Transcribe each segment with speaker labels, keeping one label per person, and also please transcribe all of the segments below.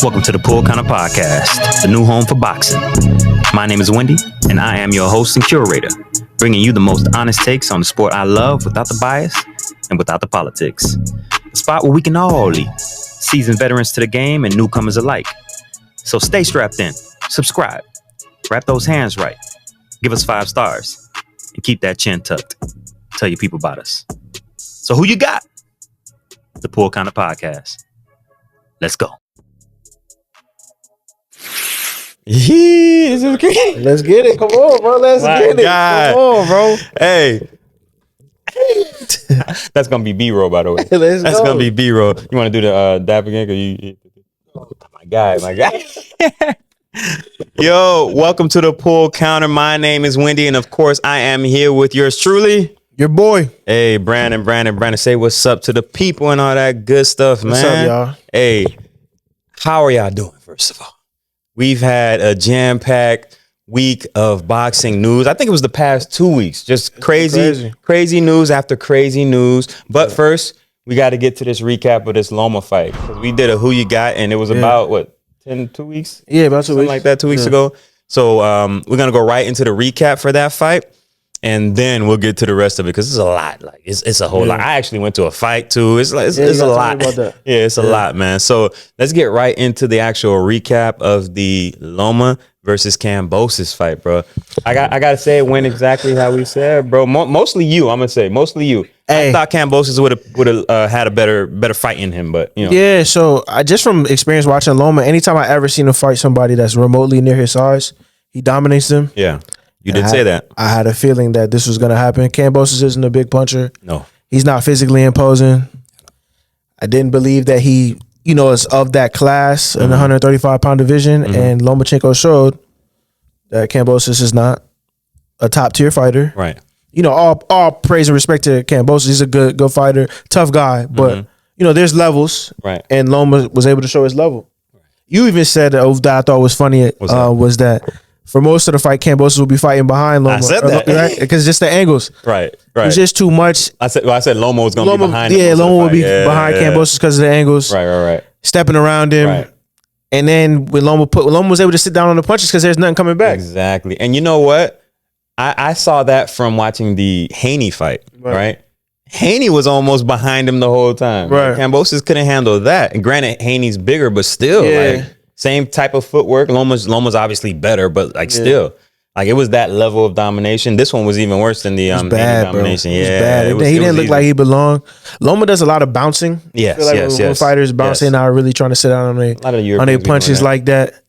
Speaker 1: Welcome to the Pool Kind of Podcast, the new home for boxing. My name is Wendy, and I am your host and curator, bringing you the most honest takes on the sport I love without the bias and without the politics. The spot where we can all lead, seasoned veterans to the game and newcomers alike. So stay strapped in, subscribe, wrap those hands right, give us 5 stars, and keep that chin tucked. Tell your people about us. So who you got? The Pool Kind of Podcast. Let's go.
Speaker 2: This is great.
Speaker 3: Let's get it. Come on, bro. Let's get it. Come on, bro.
Speaker 2: Hey. That's going to be B-roll, by the way.
Speaker 3: Let's
Speaker 2: That's
Speaker 3: go.
Speaker 2: going to be B-roll. You want to do the dap again? My guy. Yo, welcome to the Pool Counter. My name is Wendy, and of course, I am here with yours truly.
Speaker 3: Your boy.
Speaker 2: Hey, Brandon, say what's up to the people and all that good stuff, man.
Speaker 3: What's up, y'all?
Speaker 2: Hey, how are y'all doing, first of all? We've had a jam-packed week of boxing news. I think it was the past 2 weeks. Just crazy news after crazy news. But first, we got to get to this recap of this Loma fight. We did a Who You Got, and it was about, 2 weeks?
Speaker 3: Yeah, about 2 weeks.
Speaker 2: Something like that, 2 weeks ago. So we're going to go right into the recap for that fight. And then we'll get to the rest of it because it's a lot. Like it's a whole lot. I actually went to a fight too. It's a lot. It's a lot, man. So let's get right into the actual recap of the Loma versus Kambosos fight, bro. I gotta say it went exactly how we said, bro. Mostly you. I'm gonna say mostly you. Hey. I thought Kambosos would have had a better fight in him, but you know.
Speaker 3: Yeah. So I just from experience watching Loma, anytime I ever seen him fight somebody that's remotely near his size, he dominates them.
Speaker 2: Yeah. You did say that.
Speaker 3: I had a feeling that this was going to happen. Kambosos isn't a big puncher.
Speaker 2: No.
Speaker 3: He's not physically imposing. I didn't believe that he, is of that class in the 135-pound division. And Lomachenko showed that Kambosos is not a top-tier fighter.
Speaker 2: Right.
Speaker 3: All praise and respect to Kambosos. He's a good fighter, tough guy. But, there's levels.
Speaker 2: Right.
Speaker 3: And Loma was able to show his level. Right. You even said that I thought was funny was that for most of the fight, Kambosos will be fighting behind Loma.
Speaker 2: I said that.
Speaker 3: Right? Because just the angles.
Speaker 2: Right.
Speaker 3: It's just too much.
Speaker 2: I said Loma was going to be behind him.
Speaker 3: Yeah, Loma would be behind Kambosos because of the angles.
Speaker 2: Right.
Speaker 3: Stepping around him. Right. And then when Loma was able to sit down on the punches because there's nothing coming back.
Speaker 2: Exactly. And you know what? I saw that from watching the Haney fight, right? Haney was almost behind him the whole time.
Speaker 3: Right.
Speaker 2: Kambosos couldn't handle that. And granted, Haney's bigger, but still, same type of footwork. Loma's obviously better, but still, it was that level of domination. This one was even worse than the domination.
Speaker 3: Bro. He didn't look like he belonged. Loma does a lot of bouncing.
Speaker 2: Yes,
Speaker 3: when fighters bouncing, not really trying to sit down on their punches like that.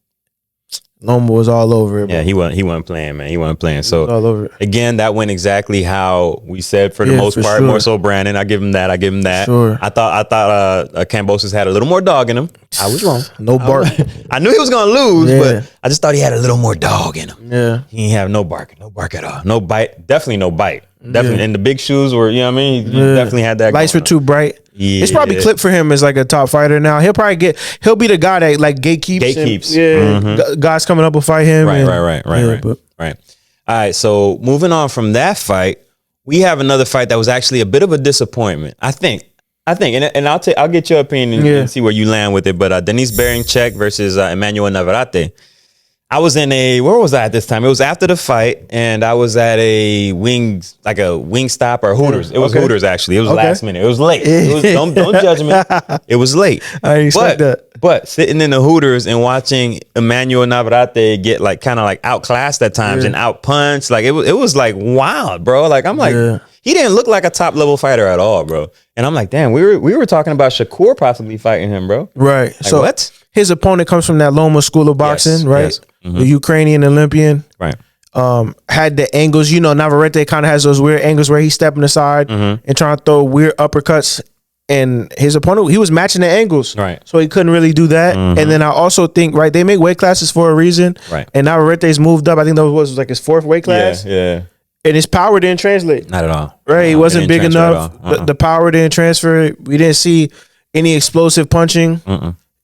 Speaker 3: Loma was all over it.
Speaker 2: Yeah, he wasn't playing, man. He wasn't playing. So
Speaker 3: all over it.
Speaker 2: Again, that went exactly how we said for the most part. Sure. More so Brandon. I give him that.
Speaker 3: Sure.
Speaker 2: I thought Kambosos had a little more dog in him. I was wrong.
Speaker 3: No bark.
Speaker 2: I knew he was gonna lose, but I just thought he had a little more dog in him.
Speaker 3: Yeah.
Speaker 2: He didn't have no bark at all. No bite. Definitely no bite. Definitely. And the big shoes were, you know what I mean? He definitely had that.
Speaker 3: Lights were too bright. Yeah. It's probably clipped for him as like a top fighter now. He'll be the guy that like gatekeeps. Guys coming up will fight him.
Speaker 2: Right. All right. So moving on from that fight, we have another fight that was actually a bit of a disappointment. I think, and I'll get your opinion and see where you land with it. But Denise Berinchyk versus Emmanuel Navarrete. I was where was I at this time? It was after the fight, and I was at a Wingstop or Hooters. It was Hooters, actually. It was last minute. It was late. Don't judge me. It was late.
Speaker 3: I expect that.
Speaker 2: But sitting in the Hooters and watching Emmanuel Navarrete get kind of outclassed at times and outpunched, it was wild, bro. He didn't look like a top level fighter at all, bro. And I'm like, damn, we were talking about Shakur possibly fighting him, bro.
Speaker 3: Right. So
Speaker 2: what?
Speaker 3: His opponent comes from that Loma school of boxing, right? Yes. The Ukrainian Olympian.
Speaker 2: Right.
Speaker 3: Had the angles, Navarrete kind of has those weird angles where he's stepping aside and trying to throw weird uppercuts. And his opponent, he was matching the angles.
Speaker 2: Right.
Speaker 3: So he couldn't really do that. And then I also think, they make weight classes for a reason.
Speaker 2: Right.
Speaker 3: And Navarrete's moved up. I think that was his 4th weight class.
Speaker 2: Yeah.
Speaker 3: And his power didn't translate.
Speaker 2: Not at all.
Speaker 3: Right. He wasn't big enough. The power didn't transfer. We didn't see any explosive punching.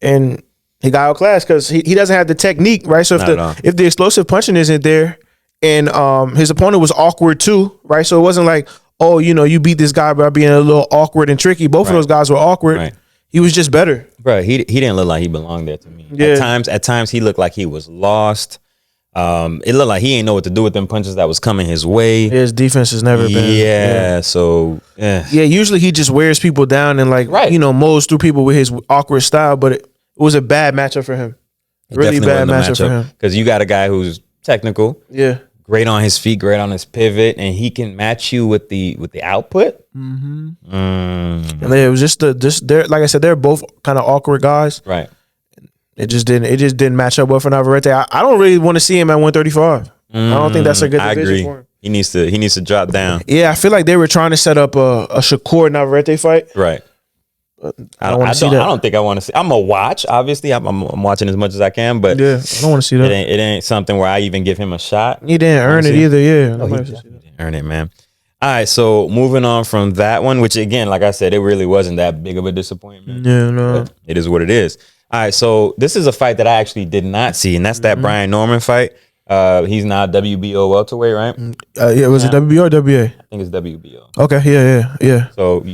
Speaker 3: And he got outclassed because he doesn't have the technique, right? So if the explosive punching isn't there, and his opponent was awkward too, right? So it wasn't oh, you beat this guy by being a little awkward and tricky. Both of those guys were awkward.
Speaker 2: Right.
Speaker 3: He was just better.
Speaker 2: Bro, he didn't look like he belonged there to me.
Speaker 3: Yeah.
Speaker 2: At times he looked like he was lost. It looked like he ain't know what to do with them punches that was coming his way.
Speaker 3: His defense has never been.
Speaker 2: Yeah, so
Speaker 3: Yeah, usually he just wears people down and mows through people with his awkward style, but it was a bad matchup for him. Really bad matchup for him.
Speaker 2: Because you got a guy who's technical.
Speaker 3: Yeah.
Speaker 2: Great on his feet, great on his pivot, and he can match you with the output.
Speaker 3: And it was just like I said, they're both kind of awkward guys.
Speaker 2: Right.
Speaker 3: It just didn't match up well for Navarrete. I don't really want to see him at 135. I don't think that's a good division for him.
Speaker 2: He needs to drop down.
Speaker 3: Yeah, I feel like they were trying to set up a Shakur Navarrete fight.
Speaker 2: Right.
Speaker 3: I don't want to see that.
Speaker 2: I don't think I want to see. I'm gonna watch. Obviously, I'm watching as much as I can, but
Speaker 3: yeah, I don't want to see that.
Speaker 2: It ain't something where I even give him a shot.
Speaker 3: He didn't earn it either. Yeah,
Speaker 2: he didn't earn it, man. All right, so moving on from that one, which again, like I said, it really wasn't that big of a disappointment.
Speaker 3: Yeah, no,
Speaker 2: it is what it is. All right, so this is a fight that I actually did not see, and that's that Brian Norman fight. He's now WBO welterweight, right?
Speaker 3: Yeah, was it WBO or WA?
Speaker 2: I think it's WBO.
Speaker 3: Okay, yeah.
Speaker 2: So.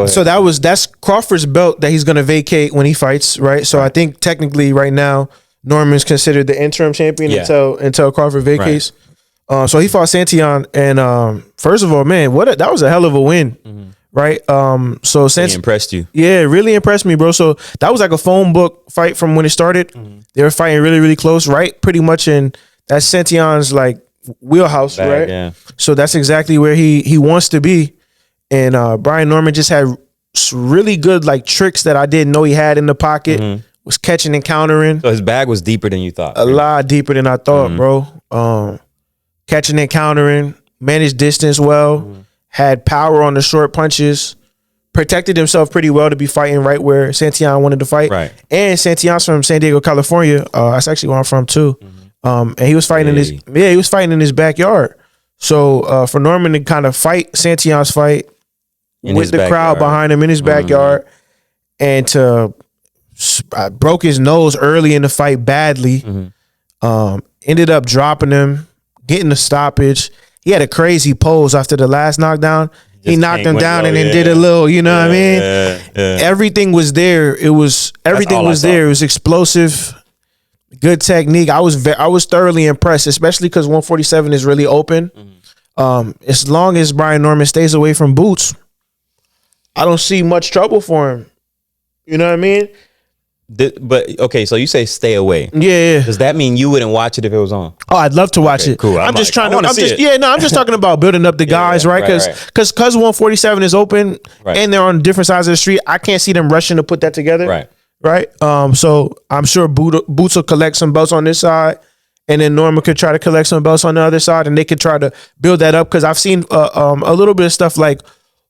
Speaker 3: So that's Crawford's belt that he's gonna vacate when he fights, right? So I think technically right now Norman's considered the interim champion until Crawford vacates. Right. So he fought Santillan, and first of all, man, that was a hell of a win, right? So
Speaker 2: he impressed you?
Speaker 3: Yeah, really impressed me, bro. So that was like a phone book fight from when it started. They were fighting really, really close, right? Pretty much in that Santillan's like wheelhouse, right?
Speaker 2: Yeah.
Speaker 3: So that's exactly where he wants to be. And Brian Norman just had really good like tricks that I didn't know he had in the pocket. Was catching and countering.
Speaker 2: So his bag was deeper than you thought.
Speaker 3: A lot deeper than I thought, bro. Catching and countering, managed distance well, had power on the short punches, protected himself pretty well to be fighting right where Santillan wanted to fight.
Speaker 2: Right.
Speaker 3: And Santillan's from San Diego, California. That's actually where I'm from too. And he was fighting in his backyard. So for Norman to kind of fight Santillan's fight with the crowd behind him in his backyard, and to broke his nose early in the fight badly. Ended up dropping him, getting the stoppage. He had a crazy pose after the last knockdown. He knocked him down and then did a little, you know what I mean? Yeah. Everything was there. Everything was there. It was explosive, good technique. I was thoroughly impressed, especially because 147 is really open. As long as Brian Norman stays away from Boots, I don't see much trouble for him. You know what I mean?
Speaker 2: But okay, so you say stay away.
Speaker 3: Yeah.
Speaker 2: Does that mean you wouldn't watch it if it was on?
Speaker 3: Oh, I'd love to watch it.
Speaker 2: Cool.
Speaker 3: I'm just talking about building up the guys, right? Because 147 is open and they're on different sides of the street. I can't see them rushing to put that together. Right. So I'm sure Boots will collect some belts on this side, and then Norman could try to collect some belts on the other side, and they could try to build that up. Because I've seen a little bit of stuff like,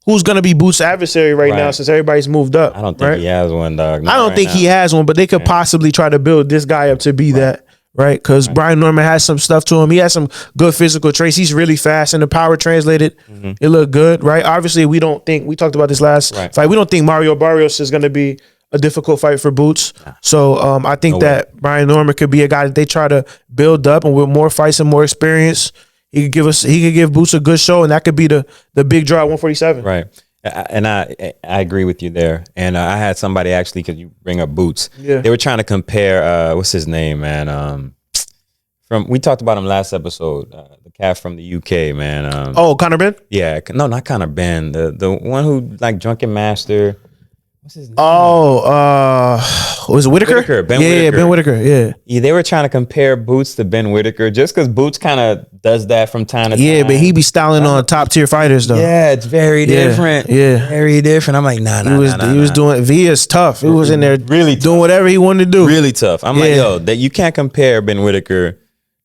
Speaker 3: who's going to be Boots' adversary right now since everybody's moved up?
Speaker 2: I don't think he has one, dog.
Speaker 3: I don't think he has one, but they could possibly try to build this guy up to be that, right? Because Brian Norman has some stuff to him. He has some good physical traits. He's really fast, and the power translated, it looked good, right? Obviously, we talked about this last fight. We don't think Mario Barrios is going to be a difficult fight for Boots. So I think that Brian Norman could be a guy that they try to build up, and with more fights and more experience, he could give Boots a good show, and that could be the big draw at 147.
Speaker 2: Right. And I agree with you there. And I had somebody actually, because you bring up Boots, they were trying to compare, what's his name, man? We talked about him last episode, the cat from the UK, man.
Speaker 3: Conor Benn?
Speaker 2: Yeah. No, not Conor Benn. The one who, like, Drunken Master. What's his name?
Speaker 3: Was it Whitaker?
Speaker 2: Ben Whitaker.
Speaker 3: Yeah, Ben Whitaker. Yeah,
Speaker 2: they were trying to compare Boots to Ben Whitaker just because Boots kind of does that from time to time.
Speaker 3: Yeah, but he be styling on top tier fighters though.
Speaker 2: Yeah, it's very different.
Speaker 3: Yeah,
Speaker 2: very different. I'm like,
Speaker 3: he was doing Via's tough. He was in there really doing whatever he wanted to do.
Speaker 2: Really tough. I'm like, yo, that you can't compare Ben Whitaker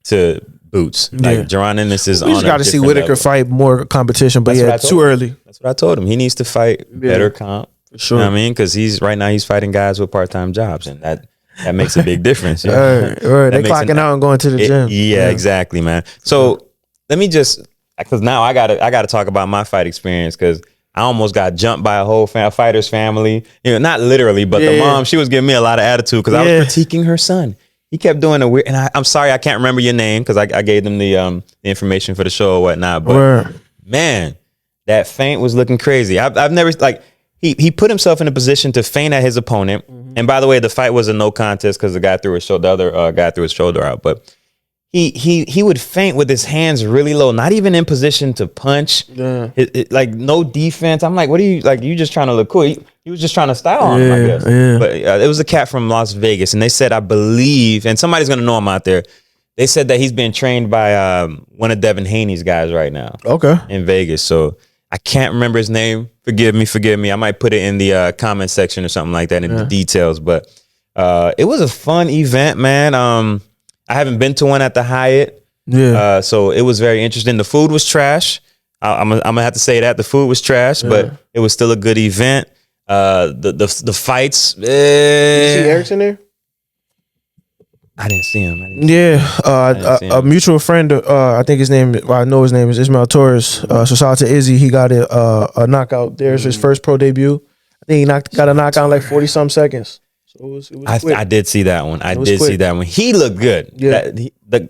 Speaker 2: to Boots. Like Jaron Ennis is on. We just got to see
Speaker 3: Whitaker fight more competition, but too early.
Speaker 2: That's what I told him. He needs to fight better comp. For sure. You know what I mean? Because right now he's fighting guys with part-time jobs, and that makes a big difference. You know?
Speaker 3: They clocking out and going to the gym.
Speaker 2: Yeah, exactly, man. So let me because now I gotta talk about my fight experience, because I almost got jumped by a whole fighter's family. You know, not literally, but the mom, she was giving me a lot of attitude because I was critiquing her son. He kept doing a weird, and I'm sorry I can't remember your name because I gave them the information for the show or whatnot. But man, that feint was looking crazy. I've never like he put himself in a position to feint at his opponent. And by the way, the fight was a no contest because the other guy threw his shoulder out. But he would feint with his hands really low, not even in position to punch. Yeah. Like no defense. I'm like, what are you like? You just trying to look cool? He was just trying to style on him, I guess. Yeah. But it was a cat from Las Vegas, and they said, I believe, and somebody's gonna know him out there. They said that he's being trained by one of Devin Haney's guys right now. Okay. In Vegas. So I can't remember his name. Forgive me. I might put it in the comment section or something like that in the details. But it was a fun event, man. I haven't been to one at the Hyatt. Yeah. So it was very interesting. The food was trash. I'm gonna have to say that. The food was trash, but it was still a good event. The fights.
Speaker 3: Did you see Erickson there?
Speaker 2: I didn't see him.
Speaker 3: A mutual friend, I think his name, I know his name is Ismail Torres. So shout out to Izzy. He got a knockout. There's his first pro debut. I think he got a knockout in like 40-some seconds. So it was quick.
Speaker 2: I did see that one. See that one. He looked good. Yeah.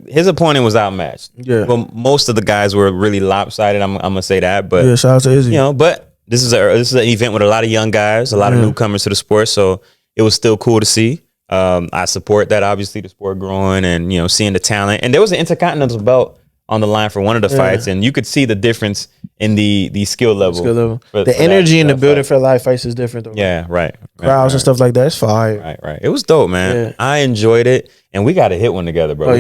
Speaker 2: His opponent was outmatched. Yeah. Well, most of the guys were really lopsided. I'm gonna say that. But
Speaker 3: shout out to Izzy.
Speaker 2: But this is an event with a lot of young guys, a lot of newcomers to the sport. So it was still cool to see. I support that, obviously, the sport growing and, seeing the talent. And there was an Intercontinental belt on the line for one of the fights, and you could see the difference in the skill level.
Speaker 3: The energy in the building for live fights is different, though.
Speaker 2: Yeah, right.
Speaker 3: Crowds and stuff like that. It's fire.
Speaker 2: Right. It was dope, man. Yeah. I enjoyed it, and we got to hit one together, bro. We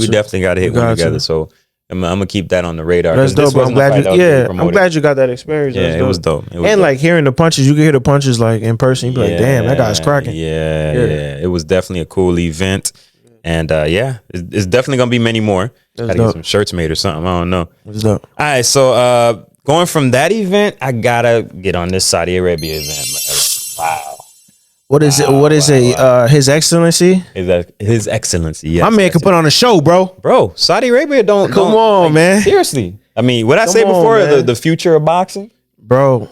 Speaker 2: definitely got to hit one together. So I'm gonna keep that on the radar.
Speaker 3: That's dope. I'm glad you got that experience.
Speaker 2: Yeah, it was dope.
Speaker 3: Like hearing the punches, you can hear the punches like in person. You be like, damn, that guy's cracking.
Speaker 2: Yeah. It was definitely a cool event, and it's definitely gonna be many more. Gotta get some shirts made or something. I don't know.
Speaker 3: That's dope.
Speaker 2: All right, so going from that event, I gotta get on this Saudi Arabia event, man. Wow.
Speaker 3: What is it? What is it? His Excellency?
Speaker 2: His Excellency. Yes.
Speaker 3: My man can put on a show, bro.
Speaker 2: Bro, Saudi Arabia don't.
Speaker 3: Come on, man.
Speaker 2: Seriously. I mean, what I say before, the future of boxing,
Speaker 3: bro.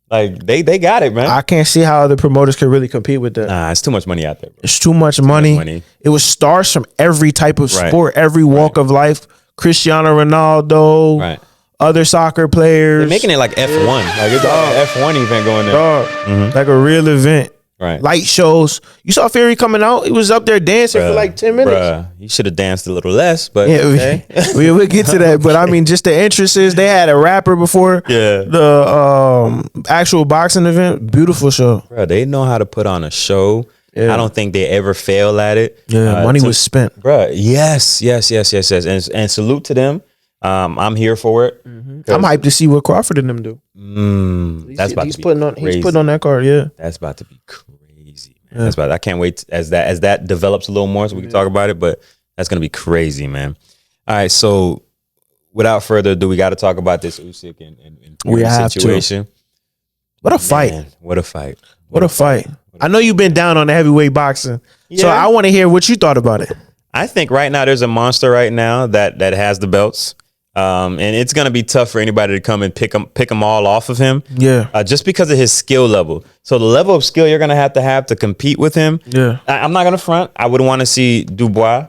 Speaker 2: Like they got it, man.
Speaker 3: I can't see how other promoters could really compete with that.
Speaker 2: Nah, it's too much money out there, bro.
Speaker 3: It's too much money. It was stars from every type of sport, every walk of life. Cristiano Ronaldo, right? Other soccer players.
Speaker 2: They're making it like F1. Like it's an F1 event going there.
Speaker 3: Like a real event.
Speaker 2: Right.
Speaker 3: Light shows. You saw Fury coming out. He was up there dancing for like 10 minutes.
Speaker 2: You should have danced a little less, but
Speaker 3: we'll get to that. But I mean, just the entrances. They had a rapper before the actual boxing event. Beautiful show.
Speaker 2: Bro, they know how to put on a show. Yeah. I don't think they ever fail at it.
Speaker 3: Yeah, money was spent.
Speaker 2: Bro, yes. And salute to them. I'm here for it.
Speaker 3: I'm hyped to see what Crawford and them do.
Speaker 2: That's about to be crazy.
Speaker 3: He's putting on that card. Yeah,
Speaker 2: that's about to be crazy, man. I can't wait as that develops a little more so we can talk about it. But that's gonna be crazy, man. All right, so without further ado, we got to talk about this Usyk and situation.
Speaker 3: What a fight!
Speaker 2: Man, what a fight!
Speaker 3: What a fight! I know you've been down on the heavyweight boxing, so I want to hear what you thought about it.
Speaker 2: I think right now there's a monster right now that has the belts. And it's going to be tough for anybody to come and pick them all off of him. Yeah. Just because of his skill level. So the level of skill you're going to have to compete with him. Yeah. I'm not going to front. I would want to see Dubois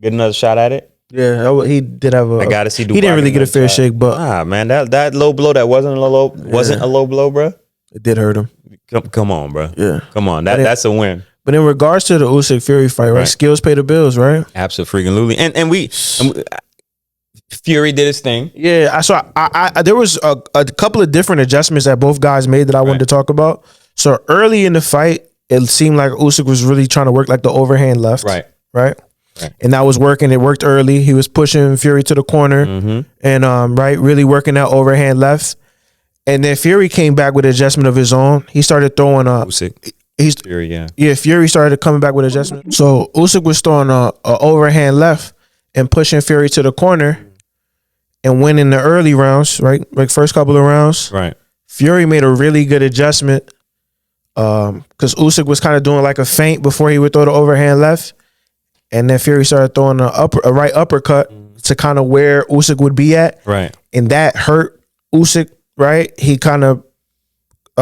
Speaker 2: get another shot at it.
Speaker 3: Yeah, he did have a.
Speaker 2: I got to see Dubois.
Speaker 3: He didn't really get a fair shake, but
Speaker 2: man, that low blow that wasn't a low blow, bro.
Speaker 3: It did hurt him.
Speaker 2: Come on, bro. Yeah. Come on. That's a win.
Speaker 3: But in regards to the Usyk Fury fight, right? Skills pay the bills, right?
Speaker 2: Absolutely. And we Fury did his thing.
Speaker 3: Yeah, I there was a couple of different adjustments that both guys made that I wanted to talk about. So early in the fight, it seemed like Usyk was really trying to work like the overhand left. Right. And that was working. It worked early. He was pushing Fury to the corner and really working that overhand left. And then Fury came back with an adjustment of his own. He started throwing
Speaker 2: Usyk. Fury,
Speaker 3: Fury started coming back with adjustment. So Usyk was throwing a overhand left and pushing Fury to the corner and winning the early rounds, right? Like first couple of rounds.
Speaker 2: Right.
Speaker 3: Fury made a really good adjustment because Usyk was kind of doing like a feint before he would throw the overhand left. And then Fury started throwing a right uppercut to kind of where Usyk would be at.
Speaker 2: Right.
Speaker 3: And that hurt Usyk, right? He kind of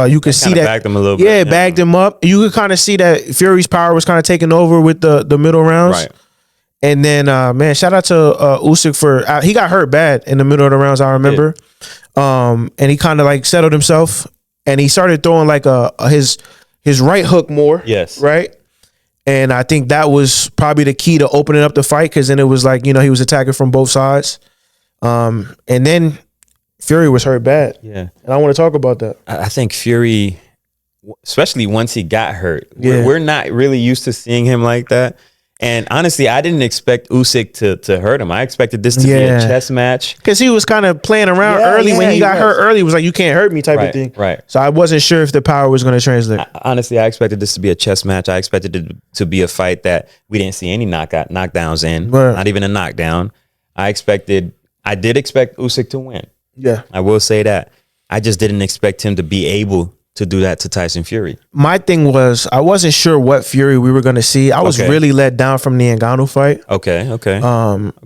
Speaker 3: you could see that
Speaker 2: backed him a little bit.
Speaker 3: Yeah, backed him up. You could kind of see that Fury's power was kind of taking over with the middle rounds.
Speaker 2: Right.
Speaker 3: And then, man, shout out to Usyk for he got hurt bad in the middle of the rounds. I remember, and he kind of like settled himself, and he started throwing like his right hook more.
Speaker 2: Yes,
Speaker 3: right. And I think that was probably the key to opening up the fight, because then it was like, he was attacking from both sides. And then Fury was hurt bad.
Speaker 2: Yeah,
Speaker 3: and I want to talk about that.
Speaker 2: I think Fury, especially once he got hurt, we're not really used to seeing him like that. And honestly, I didn't expect Usyk to hurt him. I expected this to be a chess match.
Speaker 3: Because he was kind of playing around early. When he got hurt early, it was like, you can't hurt me type of thing.
Speaker 2: Right.
Speaker 3: So I wasn't sure if the power was going to translate.
Speaker 2: Honestly, I expected this to be a chess match. I expected it to be a fight that we didn't see any knockdowns in. Right. Not even a knockdown. I did expect Usyk to win.
Speaker 3: Yeah.
Speaker 2: I will say that. I just didn't expect him to be able to do that to Tyson Fury. My
Speaker 3: thing was, I wasn't sure what Fury we were going to see. I was really let down from the Ngannou fight.
Speaker 2: Okay.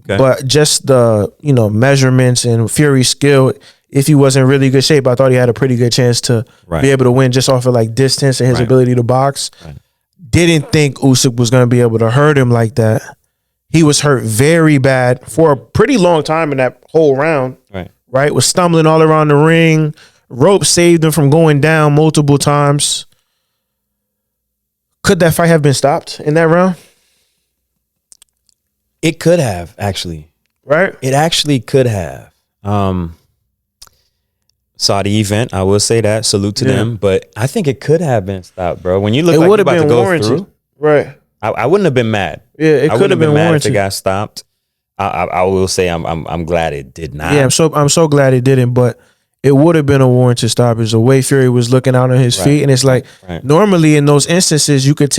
Speaker 3: But just the, measurements and Fury's skill, if he was in really good shape, I thought he had a pretty good chance to be able to win just off of like distance and his ability to box. Right. Didn't think Usyk was going to be able to hurt him like that. He was hurt very bad for a pretty long time in that whole round. Right? Was stumbling all around the ring. Rope saved him from going down multiple times. Could that fight have been stopped in that round?
Speaker 2: It could have, actually.
Speaker 3: Right?
Speaker 2: It actually could have. Saw the event, I will say that. Salute to them. But I think it could have been stopped, bro. When you look like you're about to go through,
Speaker 3: right?
Speaker 2: I wouldn't have been mad.
Speaker 3: Yeah, it could have been
Speaker 2: mad
Speaker 3: warranted
Speaker 2: if it got stopped. I will say I'm glad it did not.
Speaker 3: Yeah, I'm so glad it didn't, but it would have been a warranted stoppage. The way Fury was looking out on his feet, and it's like normally in those instances you could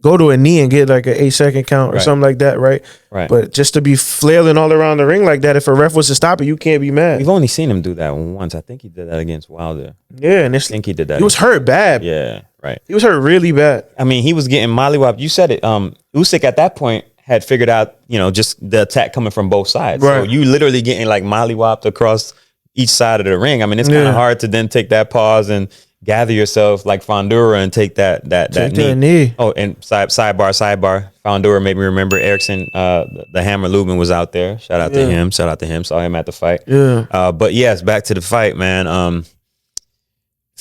Speaker 3: go to a knee and get like an 8-second count or something like that, right? Right. But just to be flailing all around the ring like that, if a ref was to stop it, you can't be mad.
Speaker 2: We've only seen him do that once. I think he did that against Wilder.
Speaker 3: Yeah, and
Speaker 2: I think he did that.
Speaker 3: He was hurt bad.
Speaker 2: Yeah, right.
Speaker 3: He was hurt really bad.
Speaker 2: I mean, he was getting mollywopped. You said it. Usyk at that point had figured out, just the attack coming from both sides. Right. So you literally getting like mollywopped across each side of the ring. I mean, it's kind of hard to then take that pause and gather yourself like Fondura and take that knee. Oh, and sidebar. Fondura made me remember Erickson, the Hammer Lubin was out there. Shout out to him. Saw him at the fight. Yeah. But yes, back to the fight, man.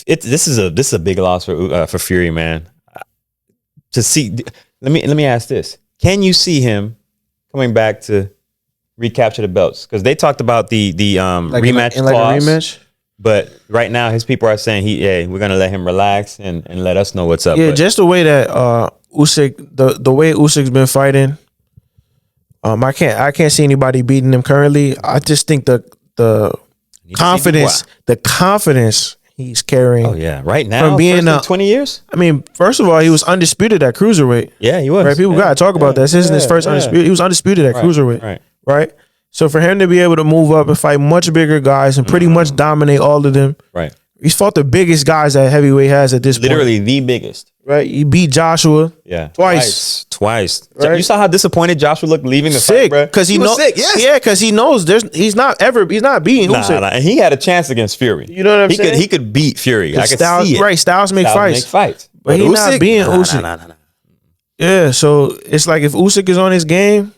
Speaker 2: This is a big loss for Fury, man. To see, let me ask this: can you see him coming back to recapture the belts? Because they talked about the rematch clause. Like a rematch? But right now, his people are saying we're gonna let him relax and let us know what's up.
Speaker 3: Yeah, just the way that Usyk, the way Usyk's been fighting, I can't see anybody beating him currently. I just think the confidence he's carrying.
Speaker 2: Oh yeah, right now
Speaker 3: from being
Speaker 2: 20 years.
Speaker 3: I mean, first of all, he was undisputed at cruiserweight.
Speaker 2: Yeah, he was.
Speaker 3: Right, people gotta talk about that. This isn't his first undisputed. He was undisputed at cruiserweight. Right. So for him to be able to move up and fight much bigger guys and pretty much dominate all of them,
Speaker 2: right?
Speaker 3: He's fought the biggest guys that heavyweight has at this point.
Speaker 2: Literally the biggest.
Speaker 3: Right? He beat Joshua.
Speaker 2: Yeah.
Speaker 3: Twice.
Speaker 2: Right? You saw how disappointed Joshua looked leaving the fight, bro?
Speaker 3: Because he knows. Yes. Yeah, because he knows he's not beating Usyk.
Speaker 2: And he had a chance against Fury.
Speaker 3: You know what I'm saying?
Speaker 2: He could beat Fury. I could see it.
Speaker 3: Right, styles make fights. But he's not beating Usyk. Nah. Yeah, so it's like if Usyk is on his game,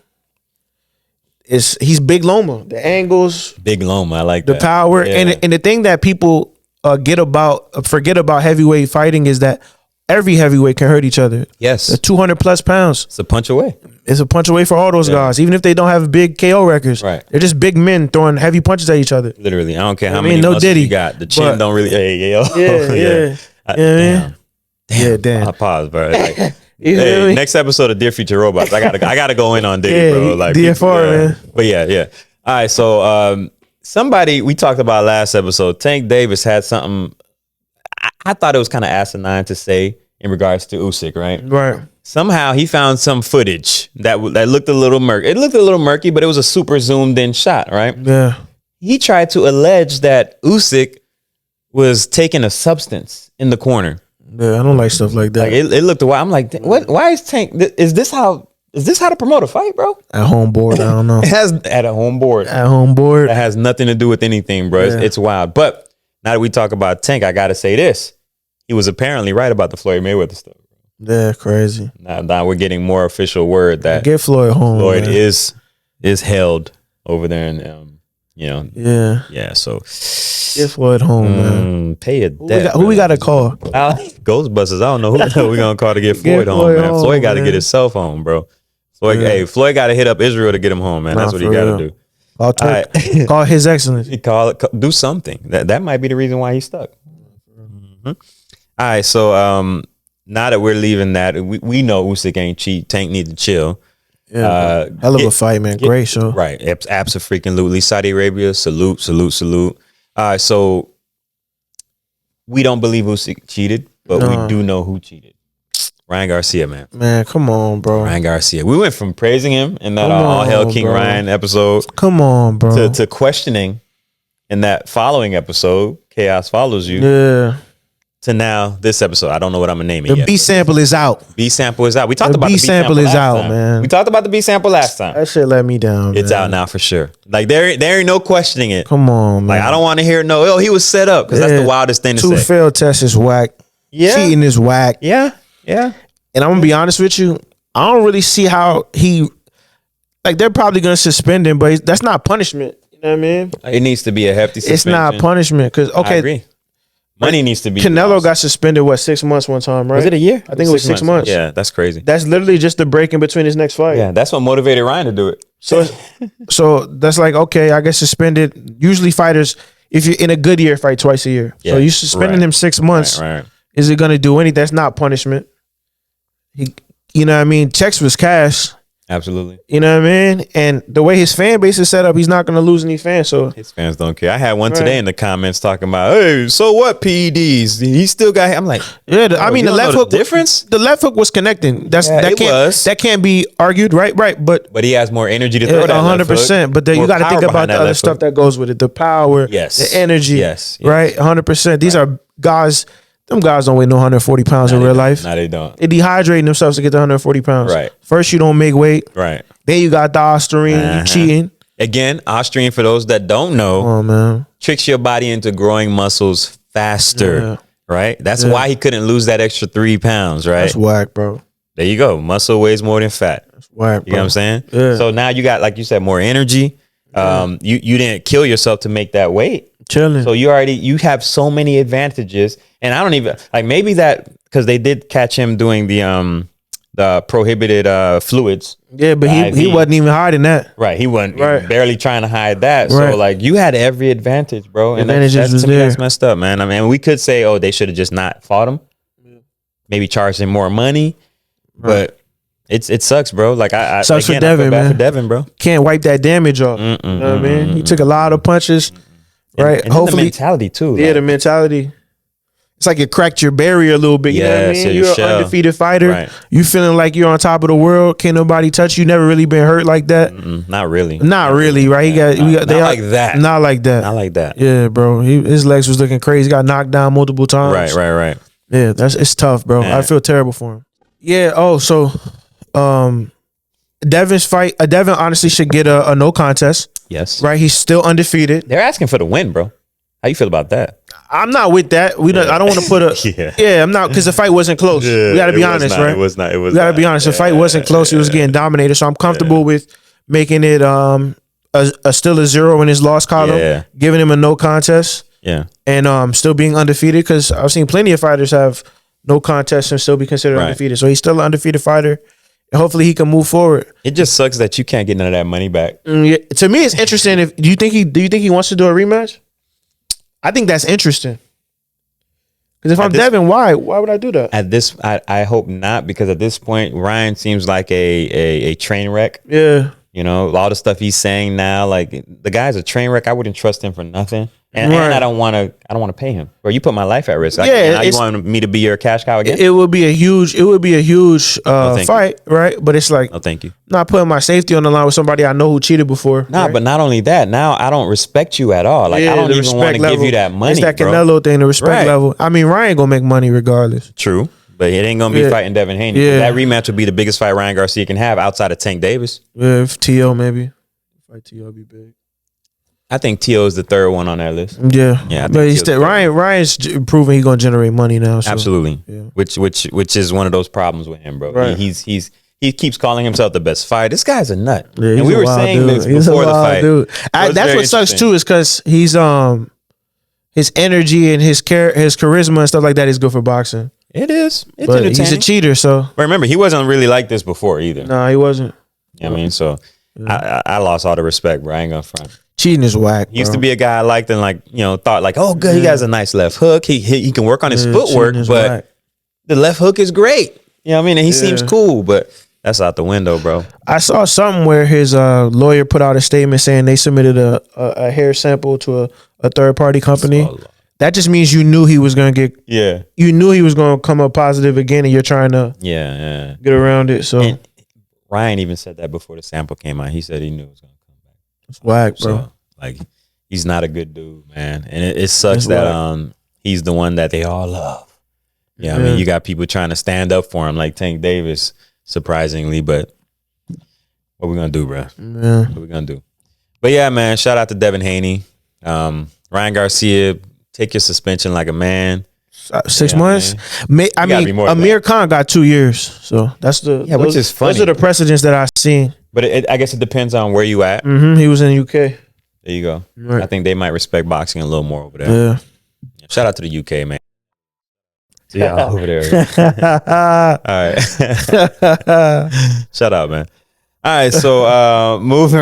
Speaker 3: he's Big Loma. The angles,
Speaker 2: Big Loma. I like
Speaker 3: the power, and the thing that people forget about heavyweight fighting is that every heavyweight can hurt each other.
Speaker 2: Yes,
Speaker 3: they're 200 plus pounds.
Speaker 2: It's a punch away.
Speaker 3: It's a punch away for all those guys, even if they don't have big KO records. Right, they're just big men throwing heavy punches at each other.
Speaker 2: Literally, I don't care how many muscles you got. The chin don't really. Damn. I pause, bro. Next episode of Dear Future Robots. I gotta go in on Diddy, bro. Like
Speaker 3: DFR, man.
Speaker 2: But yeah. All right, so somebody we talked about last episode, Tank Davis had something. I thought it was kind of asinine to say in regards to Usyk, right?
Speaker 3: Right.
Speaker 2: Somehow he found some footage that looked a little murky. It looked a little murky, but it was a super zoomed in shot, right?
Speaker 3: Yeah.
Speaker 2: He tried to allege that Usyk was taking a substance in the corner.
Speaker 3: Yeah, I don't like stuff like that.
Speaker 2: Like it looked a while. I'm like, what? Why is Tank? Is this how to promote a fight, bro?
Speaker 3: At home board, I don't know.
Speaker 2: It has at a home board.
Speaker 3: At home board,
Speaker 2: that has nothing to do with anything, bro. Yeah. It's wild. But now that we talk about Tank, I gotta say this: he was apparently right about the Floyd Mayweather stuff.
Speaker 3: Yeah, crazy.
Speaker 2: Now we're getting more official word that
Speaker 3: get Floyd home.
Speaker 2: Floyd
Speaker 3: man.
Speaker 2: is held over there in yeah. So
Speaker 3: get Floyd home, man.
Speaker 2: Pay a debt.
Speaker 3: Who we got to call?
Speaker 2: Ghostbusters. I don't know who we gonna call to get Floyd home, man. Floyd got to get himself home, bro. Floyd got to hit up Israel to get him home, man. That's what he got to do.
Speaker 3: Call His Excellency.
Speaker 2: Do something. That might be the reason why he's stuck. All right, so now that we're leaving that, we know Usyk ain't cheat. Tank need to chill.
Speaker 3: Yeah, hell of a fight, man. Great show.
Speaker 2: Right, absolutely. Saudi Arabia, salute. All right, so we don't believe Usyk cheated, but we do know who cheated. Ryan Garcia, man.
Speaker 3: Man, come on, bro.
Speaker 2: Ryan Garcia. We went from praising him in that All Hail King Ryan episode.
Speaker 3: Come on, bro.
Speaker 2: To questioning in that following episode, Chaos Follows You.
Speaker 3: Yeah.
Speaker 2: To now, this episode. I don't know what I'm going to name it
Speaker 3: yet.
Speaker 2: The
Speaker 3: B sample is out.
Speaker 2: B sample is out. We talked about the B sample
Speaker 3: is out, man.
Speaker 2: We talked about the B sample last time.
Speaker 3: That shit let me down,
Speaker 2: It's out now for sure. Like, there ain't no questioning it.
Speaker 3: Come on, man.
Speaker 2: Like, I don't want to hear he was set up, because that's the wildest thing to say.
Speaker 3: 2 failed tests is whack.
Speaker 2: Yeah.
Speaker 3: Cheating is whack.
Speaker 2: Yeah.
Speaker 3: And I'm going to be honest with you. I don't really see how they're probably going to suspend him, but that's not punishment. You know what I mean?
Speaker 2: It needs to be a hefty suspension.
Speaker 3: It's not punishment. Because,
Speaker 2: I agree. Money needs to be.
Speaker 3: Canelo got suspended, 6 months one time, right?
Speaker 2: Was it a year?
Speaker 3: I think it was 6 months.
Speaker 2: Yeah, that's crazy.
Speaker 3: That's literally just the break in between his next fight.
Speaker 2: Yeah, that's what motivated Ryan to do it.
Speaker 3: So that's like, okay, I guess suspended. Usually fighters, if you're in a good year, fight twice a year. Yeah, so you suspending him 6 months.
Speaker 2: Right.
Speaker 3: Is it going to do anything? That's not punishment. You know what I mean? Checks was cash.
Speaker 2: Absolutely.
Speaker 3: You know what I mean? And the way his fan base is set up, he's not going to lose any fans. So
Speaker 2: his fans don't care. I had one today in the comments talking about, hey, so what PEDs? He still got. I'm like,
Speaker 3: yeah. I mean, the left hook
Speaker 2: difference.
Speaker 3: The left hook was connecting. That can't be argued, right? But
Speaker 2: he has more energy to throw that
Speaker 3: 100%. But then you got to think about the other stuff that goes with it: the power, the energy, right? 100%. These are guys. Them guys don't weigh no 140 pounds in real life.
Speaker 2: No, they don't.
Speaker 3: They're dehydrating themselves to get to 140 pounds.
Speaker 2: Right.
Speaker 3: First, you don't make weight.
Speaker 2: Right.
Speaker 3: Then you got the Ostarine. You cheating.
Speaker 2: Again, Ostarine, for those that don't know, tricks your body into growing muscles faster. Yeah. Right. That's why he couldn't lose that extra 3 pounds. Right.
Speaker 3: That's whack, bro.
Speaker 2: There you go. Muscle weighs more than fat.
Speaker 3: That's whack, bro.
Speaker 2: You know what I'm saying?
Speaker 3: Yeah.
Speaker 2: So now you got, like you said, more energy. You didn't kill yourself to make that weight.
Speaker 3: Chilling.
Speaker 2: So you have so many advantages. And I don't even maybe that because they did catch him doing the prohibited fluids.
Speaker 3: Yeah, but he wasn't even hiding that.
Speaker 2: Right. He wasn't barely trying to hide that. Right. So you had every advantage, bro. And that's messed up, man. I mean, we could say, they should have just not fought him. Maybe charged him more money. Right. But it sucks, bro.
Speaker 3: Sucks for Devin, man.
Speaker 2: For Devin, bro.
Speaker 3: Can't wipe that damage off. You know what I mean? He took a lot of punches. Right.
Speaker 2: And hopefully the mentality too.
Speaker 3: Yeah, the mentality. It's like it cracked your barrier a little bit. You know what I mean? You're an undefeated fighter. Right. You feeling like you're on top of the world. Can't nobody touch you. Never really been hurt like that.
Speaker 2: Not really.
Speaker 3: Not really, right?
Speaker 2: Not like that.
Speaker 3: Not like that.
Speaker 2: Not like that.
Speaker 3: Yeah, bro. His legs was looking crazy. He got knocked down multiple times.
Speaker 2: Right.
Speaker 3: Yeah, it's tough, bro. Man. I feel terrible for him. Yeah. So Devin's fight. Devin honestly should get a no contest.
Speaker 2: Yes.
Speaker 3: Right. He's still undefeated.
Speaker 2: They're asking for the win, bro. How you feel about that?
Speaker 3: I'm not with that. I don't want to put a. I'm not, because the fight wasn't close. We got to be honest, right?
Speaker 2: It was not.
Speaker 3: We got to be honest. The fight wasn't close. He was getting dominated. So I'm comfortable with making it still a 0 in his loss column. Giving him a no contest.
Speaker 2: Yeah.
Speaker 3: And still being undefeated, because I've seen plenty of fighters have no contest and still be considered undefeated. So he's still an undefeated fighter. And hopefully he can move forward.
Speaker 2: It just sucks that you can't get none of that money back.
Speaker 3: To me, it's interesting. Do you think he wants to do a rematch? I think that's interesting. Because if I'm Devin, why would I do that?
Speaker 2: At this, I hope not, because at this point, Ryan seems like a train wreck.
Speaker 3: Yeah.
Speaker 2: You know, all the stuff he's saying now, like, the guy's a train wreck. I wouldn't trust him for nothing. And I don't want to pay him. Bro, you put my life at risk. Now you want me to be your cash cow again?
Speaker 3: It would be a huge fight, right? But it's like,
Speaker 2: no, thank you.
Speaker 3: Not putting my safety on the line with somebody I know who cheated before.
Speaker 2: Nah, but not only that, now I don't respect you at all. Like, I don't even want to give you that money.
Speaker 3: It's that Canelo thing, the respect level. I mean, Ryan gonna make money regardless.
Speaker 2: True. But it ain't gonna be fighting Devin Haney. Yeah. That rematch would be the biggest fight Ryan Garcia can have outside of Tank Davis.
Speaker 3: Yeah, if T.O. maybe. Fight T.O. be big.
Speaker 2: I think T.O. is the third one on that list.
Speaker 3: Yeah,
Speaker 2: Yeah, I think
Speaker 3: but he's
Speaker 2: T.O.'s
Speaker 3: still, Ryan's proving he's gonna generate money now. So.
Speaker 2: Absolutely.
Speaker 3: Yeah.
Speaker 2: Which is one of those problems with him, bro.
Speaker 3: Right.
Speaker 2: He keeps calling himself the best fighter. This guy's a nut.
Speaker 3: Yeah,
Speaker 2: and we were saying this before the fight.
Speaker 3: Dude.
Speaker 2: So
Speaker 3: That's what sucks too, is because he's his energy and his charisma and stuff like that is good for boxing.
Speaker 2: It is. It's
Speaker 3: But
Speaker 2: entertaining.
Speaker 3: he's a cheater, so
Speaker 2: But remember, he wasn't really like this before either.
Speaker 3: no, he wasn't.
Speaker 2: You know what I mean? So I lost all the respect, bro. I ain't gonna front.
Speaker 3: Cheating is whack.
Speaker 2: He used to be a guy I liked and thought like, oh, good, he has a nice left hook. He can work on his footwork, but the left hook is great. You know what I mean? And he seems cool, but that's out the window, bro.
Speaker 3: I saw something where his lawyer put out a statement saying they submitted a hair sample to a third party company. That just means you knew he was gonna get.
Speaker 2: Yeah.
Speaker 3: You knew he was gonna come up positive again, and you're trying to get around it. So
Speaker 2: and Ryan even said that before the sample came out. He said he knew it was gonna come back.
Speaker 3: It's whack, bro.
Speaker 2: So, he's not a good dude, man. And it sucks that he's the one that they all love. Yeah, I mean, you got people trying to stand up for him, like Tank Davis, surprisingly. But what we gonna do, bro?
Speaker 3: Yeah.
Speaker 2: What we gonna do? But yeah, man. Shout out to Devin Haney, Ryan Garcia. Take your suspension like a man.
Speaker 3: 6 months. I mean, Amir Khan got 2 years, so that's
Speaker 2: which is funny.
Speaker 3: Those are the precedents that I've seen.
Speaker 2: But I guess it depends on where you at.
Speaker 3: He was in the UK.
Speaker 2: There you go.
Speaker 3: Right.
Speaker 2: I think they might respect boxing a little more over there.
Speaker 3: Yeah.
Speaker 2: Shout out to the UK, man. Yeah, over there. All right. Shout out, man. All right, so moving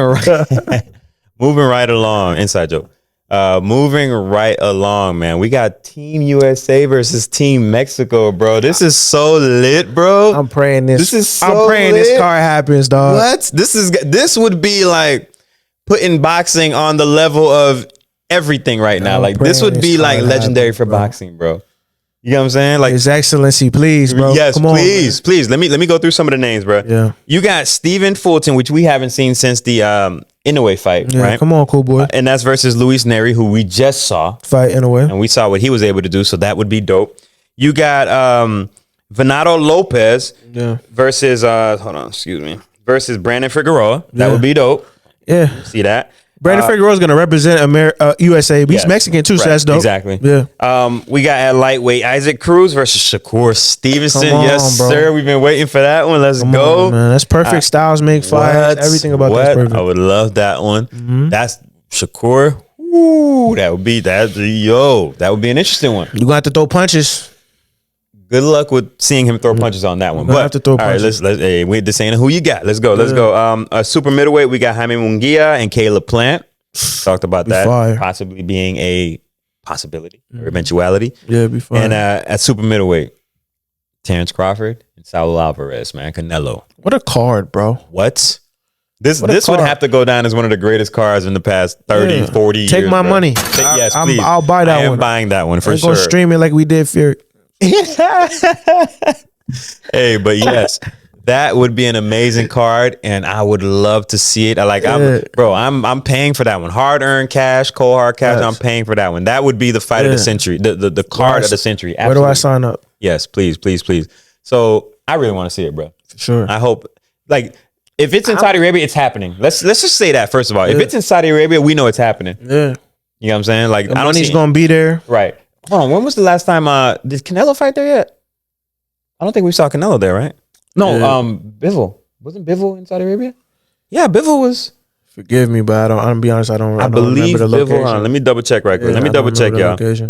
Speaker 2: right along. Inside joke. Moving right along, man. We got Team USA versus Team Mexico, bro. This is so lit, bro.
Speaker 3: I'm praying this.
Speaker 2: I'm
Speaker 3: praying
Speaker 2: lit.
Speaker 3: this card happens, dog.
Speaker 2: What? This would be like putting boxing on the level of everything right now. Like this would be like legendary for boxing, bro. You know what I'm saying? Like
Speaker 3: His Excellency, please, bro.
Speaker 2: Yes,
Speaker 3: Come on,
Speaker 2: please. Let me go through some of the names, bro.
Speaker 3: Yeah.
Speaker 2: You got Stephen Fulton, which we haven't seen since the Inoue fight,
Speaker 3: Yeah,
Speaker 2: right?
Speaker 3: come on, cool boy.
Speaker 2: And that's versus Luis Neri, who we just saw.
Speaker 3: Fight in a way.
Speaker 2: And we saw what he was able to do, so that would be dope. You got Venado Lopez versus versus Brandon Figueroa. That would be dope.
Speaker 3: Yeah.
Speaker 2: See that?
Speaker 3: Brandon Figueroa is going to represent USA. He's Mexican too, so that's dope.
Speaker 2: Exactly.
Speaker 3: Yeah.
Speaker 2: We got at lightweight Isaac Cruz versus Shakur Stevenson.
Speaker 3: Come on,
Speaker 2: yes,
Speaker 3: bro.
Speaker 2: sir. We've been waiting for that one. Let's go.
Speaker 3: On, man. That's perfect. Styles make fights. Everything about that's perfect.
Speaker 2: I would love that one. That's Shakur. Ooh, that would be an interesting one.
Speaker 3: You're going to have to throw punches.
Speaker 2: Good luck with seeing him throw punches on that one.
Speaker 3: But have to throw
Speaker 2: All
Speaker 3: punches.
Speaker 2: right, let's this ain't who you got. Let's go. A super middleweight, we got Jaime Munguia and Caleb Plant. Talked about that possibly being a possibility or eventuality.
Speaker 3: Yeah, it'd be fine.
Speaker 2: And at super middleweight, Terrence Crawford and Saul Alvarez, man, Canelo.
Speaker 3: What a card, bro.
Speaker 2: What? This would have to go down as one of the greatest cards in the past 30, 40 years.
Speaker 3: Take my money.
Speaker 2: Yes, please.
Speaker 3: I'll buy that one.
Speaker 2: I am buying that one for sure.
Speaker 3: Go stream it like we did Fury.
Speaker 2: Hey, but yes, that would be an amazing card, and I would love to see it. I'm paying for that one. Hard earned cash, cold hard cash. Yes. I'm paying for that one. That would be the fight of the century, the card of the century. Absolutely.
Speaker 3: Where do I sign up?
Speaker 2: Yes, please. So I really want to see it, bro.
Speaker 3: For sure.
Speaker 2: I hope, if it's in Saudi Arabia, it's happening. Let's just say that first of all. If it's in Saudi Arabia, we know it's happening.
Speaker 3: Yeah.
Speaker 2: You know what I'm saying? Like,
Speaker 3: the money's gonna be there.
Speaker 2: Right. Hold on. When was the last time? Did Canelo fight there yet? I don't think we saw Canelo there, right? No. Bivol wasn't Bivol in Saudi Arabia? Yeah, Bivol was.
Speaker 3: Forgive me, but I'm gonna be honest. I don't
Speaker 2: believe
Speaker 3: remember the location.
Speaker 2: Bivol. Let me double check right quick. Let me double check, y'all.
Speaker 3: Location.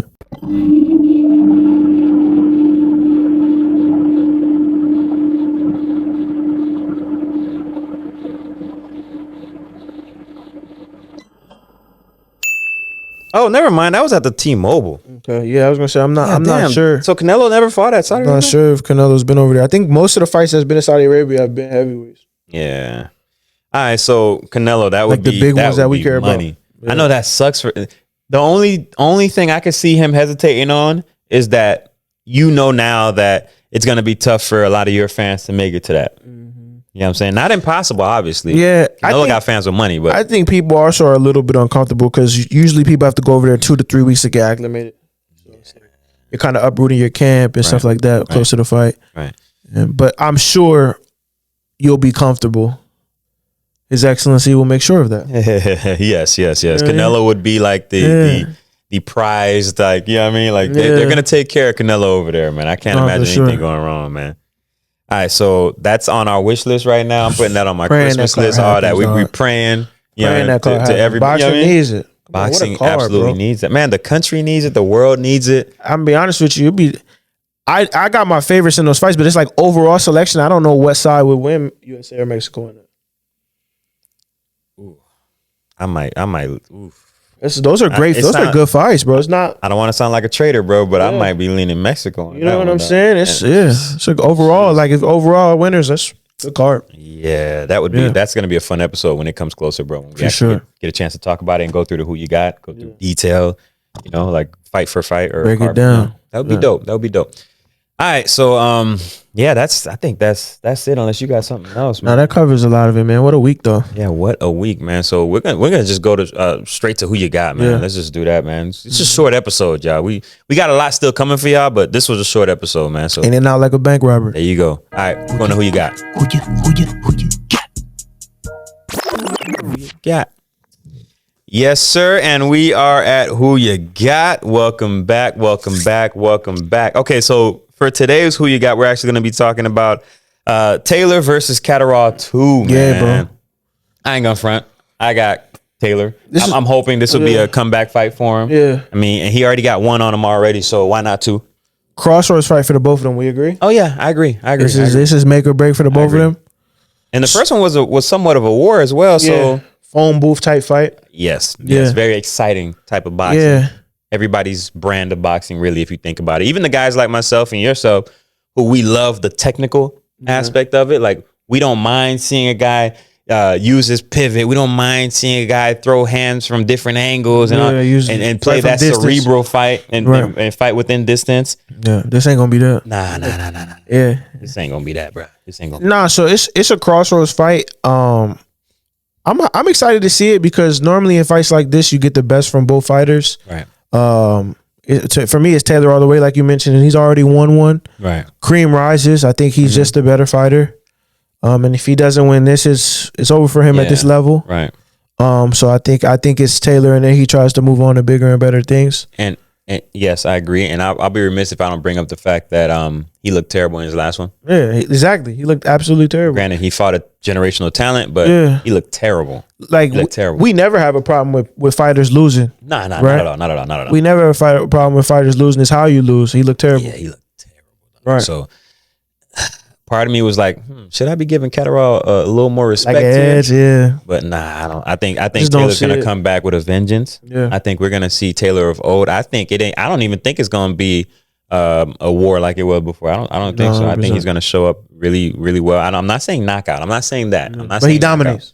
Speaker 2: Oh, never mind. That was at the T-Mobile.
Speaker 3: Okay, yeah, I was gonna say I'm not sure.
Speaker 2: So Canelo never fought at Saudi Arabia?
Speaker 3: I'm not sure if Canelo's been over there. I think most of the fights that's been in Saudi Arabia have been heavyweights.
Speaker 2: Yeah. All right, so Canelo, that would be
Speaker 3: the big ones that we care about.
Speaker 2: Yeah. I know that sucks for the only thing I could see him hesitating on is that now that it's gonna be tough for a lot of your fans to make it to that. You know what I'm saying? Not impossible, obviously.
Speaker 3: Yeah.
Speaker 2: Canelo got fans with money, but
Speaker 3: I think people also are a little bit uncomfortable because usually people have to go over there 2 to 3 weeks to get acclimated. So you're kind of uprooting your camp and stuff like that close to the fight.
Speaker 2: Right.
Speaker 3: But I'm sure you'll be comfortable. His Excellency will make sure of that.
Speaker 2: Yes. Canelo would be like the prized, like, you know what I mean? Like they're gonna take care of Canelo over there, man. I can't imagine anything going wrong, man. All right, so that's on our wish list right now. I'm putting that on my Christmas list. All that we praying, to everybody.
Speaker 3: Boxing needs it.
Speaker 2: Boxing absolutely needs it, man. The country needs it. The world needs it.
Speaker 3: I'm gonna be honest with you. I got my favorites in those fights, but it's like overall selection. I don't know what side would win, USA or Mexico in it.
Speaker 2: Ooh, I might. Oof.
Speaker 3: Those are great. Those are good fights, bro. It's not.
Speaker 2: I don't want to sound like a traitor, bro, but I might be leaning Mexico.
Speaker 3: You know what I'm saying? It's like overall, like if overall winners, that's good card.
Speaker 2: Yeah, that would be. That's gonna be a fun episode when it comes closer, bro. When we actually get a chance to talk about it and go through who you got, go through detail. You know, like fight for fight or
Speaker 3: break it down.
Speaker 2: That would be dope. That would be dope. All right, so I think that's it. Unless you got something else, man.
Speaker 3: No, that covers a lot of it, man. What a week, though.
Speaker 2: Yeah, what a week, man. So we're gonna just go to straight to who you got, man. Let's just do that, man. It's just a short episode, y'all. We got a lot still coming for y'all, but this was a short episode, man. So
Speaker 3: in and out like a bank robber.
Speaker 2: There you go. All right, we're going to who you got. Who you got? Yes, sir. And we are at Who You Got. Welcome back. Okay, so for today's Who You Got, we're actually going to be talking about Taylor versus Catterall 2, man.
Speaker 3: Yeah, bro.
Speaker 2: I ain't going to front. I got Taylor. I'm hoping this will be a comeback fight for him.
Speaker 3: Yeah.
Speaker 2: I mean, and he already got one on him already, so why not two?
Speaker 3: Crossroads fight for the both of them. We agree?
Speaker 2: Oh, yeah, I agree.
Speaker 3: This is make or break for the both of them.
Speaker 2: And the first one was somewhat of a war as well, so...
Speaker 3: Phone booth type fight.
Speaker 2: Yes. Very exciting type of boxing. Yeah. Everybody's brand of boxing, really, if you think about it. Even the guys like myself and yourself, who we love the technical aspect of it. Like, we don't mind seeing a guy use his pivot. We don't mind seeing a guy throw hands from different angles and play that cerebral fight and fight within distance.
Speaker 3: Yeah, this ain't gonna be that.
Speaker 2: Nah.
Speaker 3: Yeah,
Speaker 2: this ain't gonna be that, bro. This ain't gonna.
Speaker 3: Nah, so it's a crossroads fight. I'm excited to see it because normally in fights like this, you get the best from both fighters.
Speaker 2: Right.
Speaker 3: For me, it's Taylor all the way, like you mentioned, and he's already won one.
Speaker 2: Right.
Speaker 3: Cream rises. I think he's just a better fighter. And if he doesn't win this, it's over for him at this level.
Speaker 2: Right.
Speaker 3: So I think it's Taylor, and then he tries to move on to bigger and better things.
Speaker 2: And yes, I agree. And I'll be remiss if I don't bring up the fact that he looked terrible in his last one.
Speaker 3: Yeah, exactly. He looked absolutely terrible.
Speaker 2: Granted, he fought a generational talent, but he looked terrible.
Speaker 3: Like, we never have a problem with fighters losing.
Speaker 2: Nah,
Speaker 3: right?
Speaker 2: Not at all.
Speaker 3: We never have a problem with fighters losing. It's how you lose. He looked terrible.
Speaker 2: Yeah, he looked terrible. Right. So part of me was like, should I be giving Catterall a little more respect?
Speaker 3: Like edge, yeah.
Speaker 2: But nah, I don't. I think Taylor's gonna come back with a vengeance.
Speaker 3: Yeah.
Speaker 2: I think we're gonna see Taylor of old. I don't even think it's gonna be a war like it was before. I don't think so. I think he's gonna show up really, really well. I'm not saying knockout. I'm not saying that. But
Speaker 3: he dominates.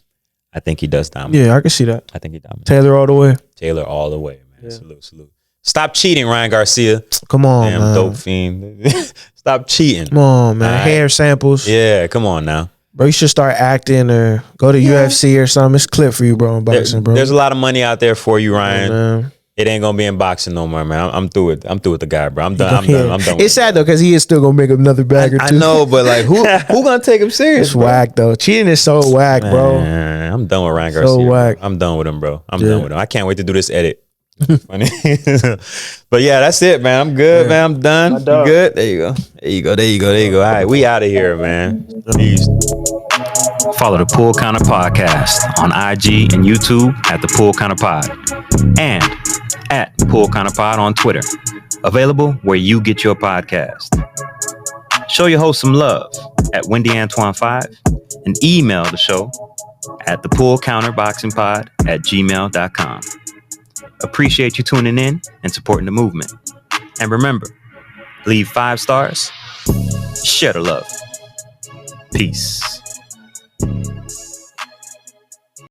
Speaker 2: I think he does dominate.
Speaker 3: Yeah, I can see that.
Speaker 2: I think he dominates.
Speaker 3: Taylor all the way.
Speaker 2: Taylor all the way, man. Yeah. Salute. Stop cheating, Ryan Garcia.
Speaker 3: Come on,
Speaker 2: damn
Speaker 3: man.
Speaker 2: Dope fiend. Stop cheating.
Speaker 3: Come on, man. Right. Hair samples.
Speaker 2: Yeah, come on now.
Speaker 3: Bro, you should start acting or go to UFC or something. It's clip for you, bro, in boxing, bro.
Speaker 2: There's a lot of money out there for you, Ryan. Man. It ain't gonna be in boxing no more, man. I'm through it. I'm through with the guy, bro. I'm done.
Speaker 3: It's sad though, because he is still gonna make another bag or two.
Speaker 2: I know, but like, who gonna take him serious?
Speaker 3: It's whack though. Cheating is so whack, bro.
Speaker 2: Man, I'm done with Ryan Garcia.
Speaker 3: So whack.
Speaker 2: I'm done with him, bro. I'm done with him. I can't wait to do this edit. Funny. But yeah, that's it, man. I'm good, man. I'm done. You good? There you go. All right, we out of here, man. Peace.
Speaker 1: Follow the Pool Counter Podcast on IG and YouTube at the Pool Counter Pod and at Pool Counter Pod on Twitter. Available where you get your podcast. Show your host some love at WendyAntoine5 and email the show at thepoolcounterboxingpod@gmail.com. Appreciate you tuning in and supporting the movement. And remember, leave 5 stars, share the love. Peace.